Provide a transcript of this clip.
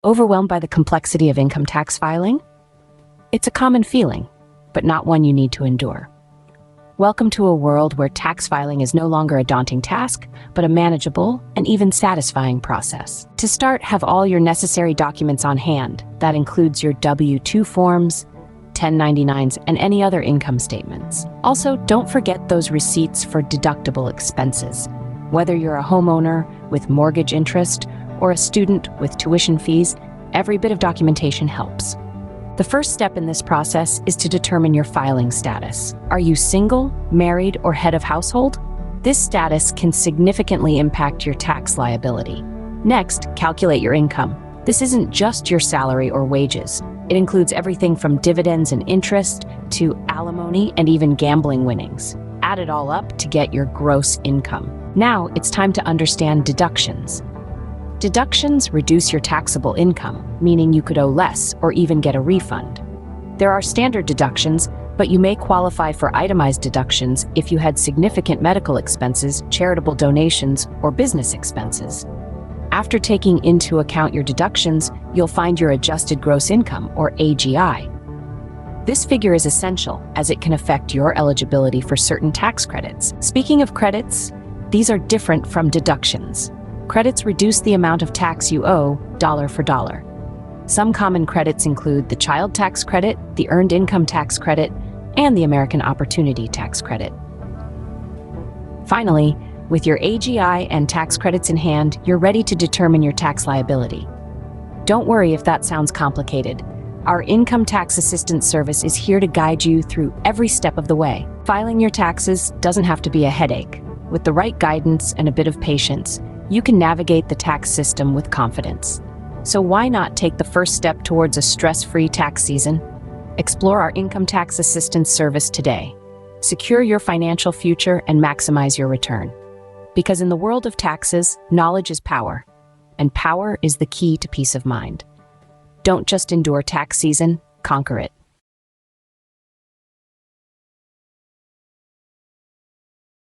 Overwhelmed by the complexity of income tax filing? It's a common feeling, but not one you need to endure. Welcome to a world where tax filing is no longer a daunting task, but a manageable and even satisfying process. To start, have all your necessary documents on hand. That includes your W-2 forms, 1099s, and any other income statements. Also, don't forget those receipts for deductible expenses. Whether you're a homeowner with mortgage interest or a student with tuition fees, every bit of documentation helps. The first step in this process is to determine your filing status. Are you single, married, or head of household? This status can significantly impact your tax liability. Next, calculate your income. This isn't just your salary or wages. It includes everything from dividends and interest to alimony and even gambling winnings. Add it all up to get your gross income. Now, it's time to understand deductions. Deductions reduce your taxable income, meaning you could owe less or even get a refund. There are standard deductions, but you may qualify for itemized deductions if you had significant medical expenses, charitable donations, or business expenses. After taking into account your deductions, you'll find your adjusted gross income, or AGI. This figure is essential as it can affect your eligibility for certain tax credits. Speaking of credits, these are different from deductions. Credits reduce the amount of tax you owe, dollar for dollar. Some common credits include the Child Tax Credit, the Earned Income Tax Credit, and the American Opportunity Tax Credit. Finally, with your AGI and tax credits in hand, you're ready to determine your tax liability. Don't worry if that sounds complicated. Our Income Tax Assistance Service is here to guide you through every step of the way. Filing your taxes doesn't have to be a headache. With the right guidance and a bit of patience, you can navigate the tax system with confidence. So why not take the first step towards a stress-free tax season? Explore our Income Tax Assistance Service today. Secure your financial future and maximize your return. Because in the world of taxes, knowledge is power, and power is the key to peace of mind. Don't just endure tax season, conquer it.